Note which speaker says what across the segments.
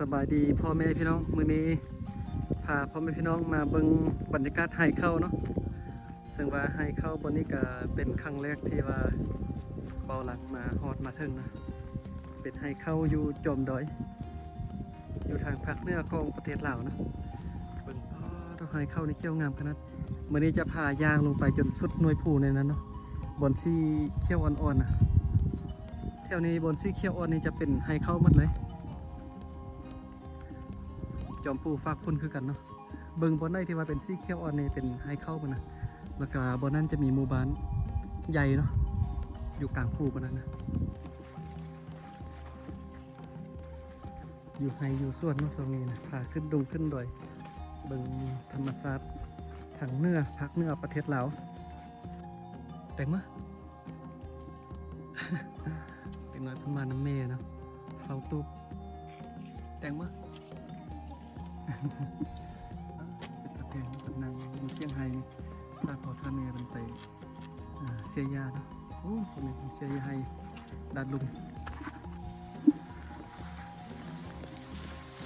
Speaker 1: สบายดีพ่อแม่พี่น้องมื้อนี้พาพ่อแม่พี่น้องมาเบิ่งบรรยากาศไฮเข้าเนาะซึ่งว่าไฮเข้าบนนี้ก็เป็นครั้งแรกที่ว่าเบาหลังมาฮอดมาถึงนะเป็นไฮเข้าอยู่จอมดอยอยู่ทางภาคเหนือของประเทศลาวนะเบิ่งต้องไฮเข้านี่เขี้ยวงามขนาดมื้อนี้จะพายางลงไปจนสุดหน่วยผู้ในนั้นเนาะบนที่เขี้ยวอ่อนๆนะแถวนี้บนที่เขี้ยวอ่อนนี่จะเป็นไฮเข้าหมดเลยจอมปูฝากพุ่นคือกันเนาะเบิ่งบนได้ที่ว่าเป็นสีเขียวอ่อนนี่เป็นไฮเข้ามันนะแล้วก็บนนั้นจะมีหมู่บ้านใหญ่เนาะอยู่กลางภูบนนั้นนะอยู่ไฮอยู่ส่วนเนาะตรงนี้นะพาขึ้นดงขึ้นดอยเบิ่งธรรมชาติทางเหนือภาคเหนือประเทศลาวแต่งมา แต่งมาทำมาน้ำเมย์เนาะเฝ้าตูบแต่งมาเป็นตะแพงกับนางอยู่เชียงไฮ้ถ้าพอท่าเมียมันไปเสียยาเนาะโอ้คนนี้เสียยาให้ดัดลุง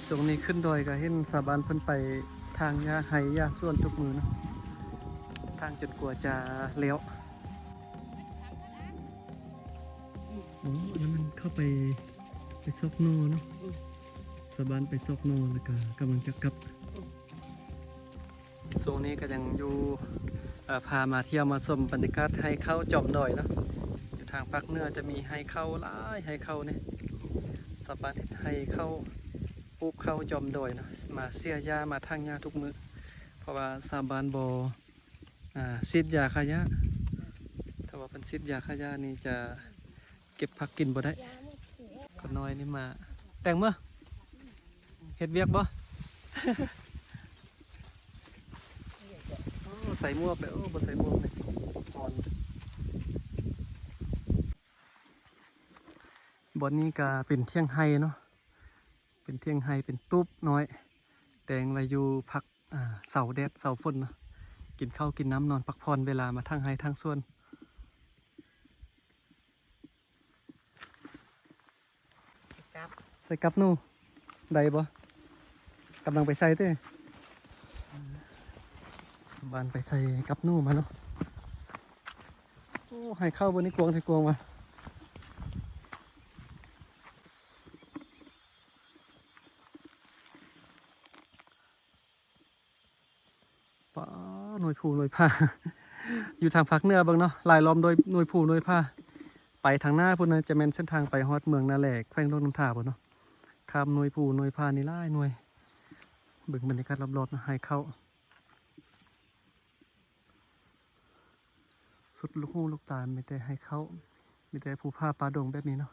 Speaker 1: ช่วงนี้ขึ้นดอยก็เห็นสาบานเพิ่นไปทางยาไห้ยาส่วนทุกมือเนาะทางจนกลัวจะเลี้ยวแล้วมันเข้าไปซอกโนเนาะสบานไปซอกโนแล้วก็กำลังจะกลับโซนนี้ก็ยังอยู่พามาเที่ยวมาชมบรรยากาศไฮเข้าจอมดอยเนาะอยู่ทางภาคเหนือจะมีไฮเข้าหลายไฮเข้าเนี่ยสบานไฮเข้าปลูกเข้าจอมดอยเนาะมาเสียยามาทางยาทุกมือเพราะว่าสาบานบซีดยาขยะถ้าว่าเป็นซีดยาขยะนี่จะเก็บผักกินบ่ได้ก็น้อยนี่มาแต่งเมื่อเฮ็ดเวียกบ่ ใส่หมวกเลยบ่ใส่หมวกเลยอ่อนบอนนี้ก็เป็นเที่ยงไฮเนาะเป็นเที่ยงไฮเป็นตุ๊บน้อยแตงไว้อยู่พักเสาแดดเสาฝนเนาะกินข้าวกินน้ำนอนพักผ่อนเวลามาทางไฮทางส่วนใส่กับนู่ได้บ่กำลังไปใส่เต้บานไปใส่กับนู่มาเนาะโอ้ให้เข้าบนนี้กวงให้กวงมาป้าหน่วยผูหน่วยผ้า อยู่ทางภาคเหนือบ้างเนาะลายล้อมโดยหน่วยผูหน่วยผ้าไปทางหน้าพุ่นนะจะเป็นเส้นทางไปฮอดเมืองนาแหลกแขวงดงน้ำท่าพุ่นเนาะข้ามหน่วยผูหน่วยผ้านี่ไล่หน่วยเบิ่งบรรยากาศรอบๆนะให้เข้าสุดลูกหูลูกตาไม่แต่ให้เข้ามีแต่ภูผ้าปลาดงแบบนี้เนาะ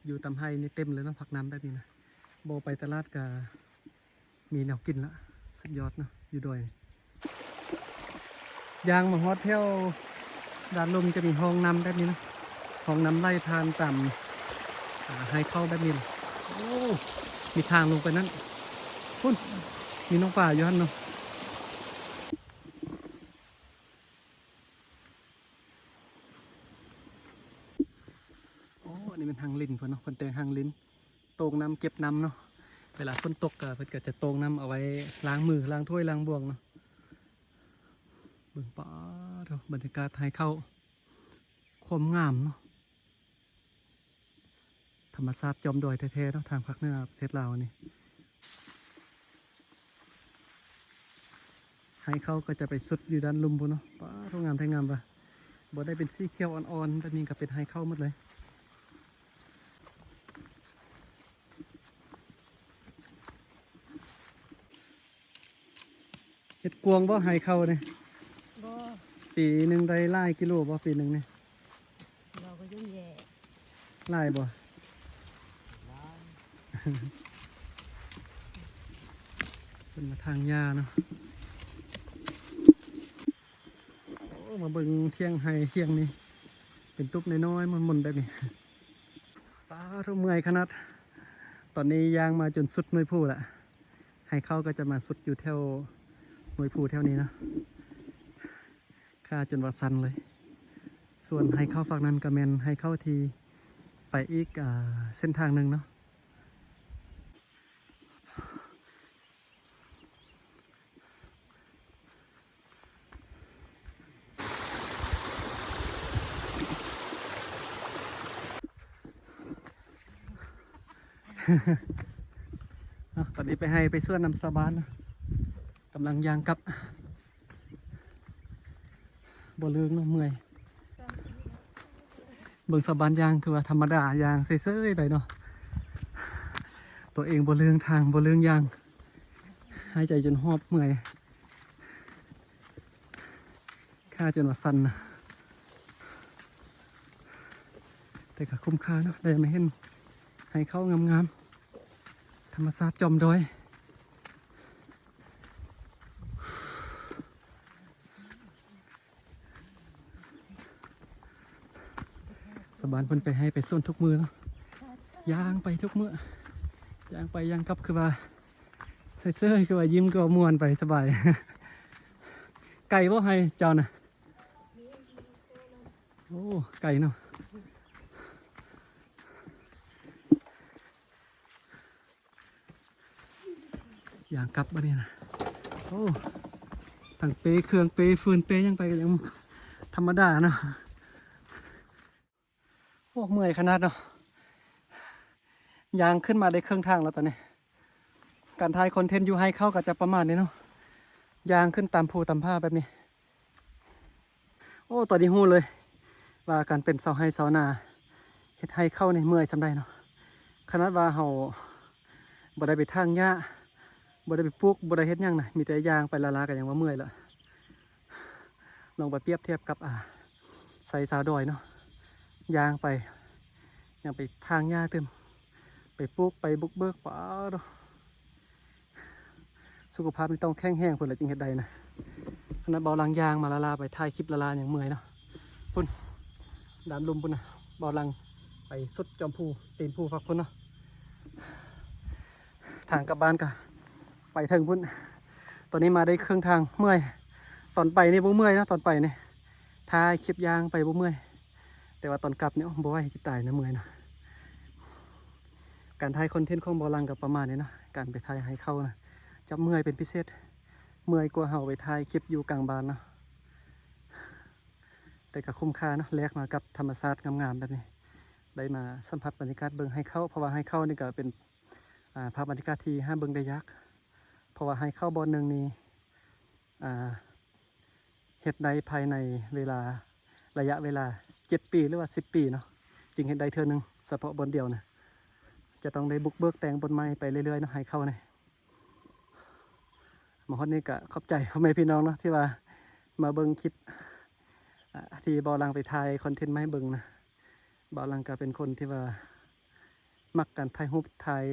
Speaker 1: อยู่ตำไห้นี่เต็มเลยเนาะผักน้ำแบบนี้นะโบไปตลาดกามีแนวกินละสุดยอดเนาะอยู่ดอยยางมาฮอดเที่ยวด้านลมจะมีห้องน้ำแบบนี้นะห้องน้ำไล่ทานต่ำให้เข้าแบบนี้โอ้มีทางลงไปนั้นพุ่นมีน้องป่าอยู่ฮั่นเนาะโอ้อันนี้เป็นทางลิ้นเพิ่นเนาะเพิ่นแต่งทางลิ้นโต่งน้ำเก็บน้ำเนาะเวลาฝนตกก็เพิ่นก็จะโต่งน้ำเอาไว้ล้างมือล้างถ้วยล้างบ่วงเนาะเบิ่งป้าเถอะบรรยากาศให้เข้าความงามเนาะธรรมชาติจอมดอยแท้ๆเนาะทางภาคเหนือประเทศลาวนี่ให้เข้าก็จะไปสุดอยู่ด้านลุ่มพุ่นเนาะป้าทุ่งงามแท้งามปะบ่ได้เป็นสีเขียวอ่อนๆแต่นี่ก็เป็นให้เข้าหมดเลยเฮ็ดกวงบ่ให้เข้าเนี่ยปีหนึ่งได้หลายกิโลบ่ปีหนึ่งเนี่ย
Speaker 2: เราก็ยุ่งแย่
Speaker 1: หลายบ่ เป็นมาทางยาเนาะโอ้มาเบิ่งเที่ยงไฮเที่ยงนี้เป็นตุ๊บน้อยๆมันๆแบบนี้ป้าทุ่มเมื่อยขนาดตอนนี้ยางมาจนสุดหน่วยผู้ละให้เข้าก็จะมาสุดอยู่แถวหน่วยผู้แถวนี้นะค่าจนวัดสันเลย ส่วนให้เข้าฝั่งนั้นก็แม่นให้เข้าที่ไปอีกเส้นทางหนึ่งเนาะ ตอนนี้ไปให้ไปส่วนน้ำสาบานนะกำลังยางกลับบ่เลืองเนาะเมื่อยเบิ่งสาบานยางคือว่าธรรมดายางเซ่ยๆไปเนาะตัวเองบ่เลืองทางบ่เลืองยางหายใจจนหอบเมื่อยค่าจนว่าสั่นนะแต่ก็คุ้มค่าเนาะได้มาเห็นให้เข้างามๆธรรมชาติจอมดอยสบานเพิ่นไปให้ไปส่วนทุกมือเนาะย่างไปทุกมื้อย่างไปย่างกลับคือว่าเซ่ยๆคือว่ายิ้มก็ม่วนไปสบาย ไก่บ่ให้เจ้าน่ะโอ้ไก่เนาะย่างกลับบ่เนี่ยนะโอ้ทั้งเปเครื่องเปฟืนเปยังไปก็ยังธรรมดาเนาะโอ้เมื่อยขนาดเนาะยางขึ้นมาได้ครึ่งทางแล้วตอนนี้การถ่ายคอนเทนต์อยู่ให้เข้าก็จะประมาณนี้เนาะยางขึ้นตามภูตามผ้าแบบนี้โอ้ตอนนี้ฮู้เลยว่าการเป็นเสาให้เสานาเฮ็ดให้เข้าในเมื่อยสำได้เนาะขนาดว่าเฮาบ่ได้ไปทางหญ้าบ่ได้ไปปลูกบ่ได้เฮ็ดหยังนะมีแต่ยางไปละลาก็ยังว่าเมื่อยแล้วลองไปเปรียบเทียบกับใส่สาวดอยเนาะยางไปยังไปทางหญ้าเต็มไปปลูกไปบุกเบิกป่าเนาะสุขภาพนี่ต้องแข็งแรงพุ่นละจึงเฮ็ดได้นะขนาดเบาลังยางมาละลาไปถ่ายคลิปละลาอย่างเมื่อยเนาะพุ่นดานลุมพุ่นนะเบาลังไปสุดจอมภูตีนภูฝักพุ่นเนาะทางกลับบ้านกันไปถึงพุ่นตอนนี้มาได้ครึ่งทางเมื่อยตอนไปนี่บ่เมื่อยนะตอนไปนี่ถ่ายคลิปยางไปบ่เมื่อยแต่ว่าตอนกลับเนี่ยบ่ไหวจิตตายนะเมื่อยนะการถ่ายคอนเทนต์ของเบาลังกับประมาณนี้เนาะการไปถ่ายให้เข้านะจะเมื่อยเป็นพิเศษเมื่อยกว่าเฮาไปถ่ายคลิปอยู่กลางบ้านเนาะแต่ก็คุ้มค่าเนาะแลกมากับธรรมชาติงามๆแบบนี้ได้มาสัมผัสบรรยากาศเบิ่งให้เข้าเพราะว่าให้เข้านี่ก็เป็นภาพบรรยากาศที่ห้ามเบิ่งได้ยากเพราะว่าให้เข้าบอลหนึ่งนี้เฮ็ดได้ภายในเวลาระยะเวลา7 ปีหรือว่า10 ปีเนาะจึงเฮ็ดได้เทื่อนึงเฉพาะบอลเดียวนะจะต้องได้บุกเบิกแต่งบนไม้ไปเรื่อยๆเนาะให้เข้าเนี่ยมาฮอดนี่ก็ขอบใจพ่อแม่พี่น้องเนาะที่ว่ามาเบิ่งคลิปที่บอลังไปถ่ายคอนเทนต์มาให้เบิ่งนะบอลังก็เป็นคนที่ว่ามักการถ่ายรูปถ่าย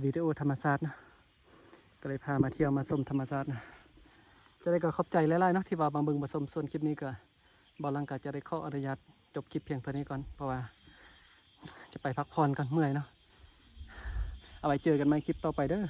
Speaker 1: วิดีโอธรรมชาตินะก็เลยพามาเที่ยวมาชมธรรมชาตินะจะได้ก็ขอบใจหลายๆเนาะที่ว่ามาเบิ่งมาชมส่วนคลิปนี้ก็บอลังก็จะได้ขออนุญาตจบคลิปเพียงเท่านี้ก่อนเพราะว่าจะไปพักผ่อนกันเมื่อยเนาะเอาไว้เจอกันใหม่คลิปต่อไปเด้อ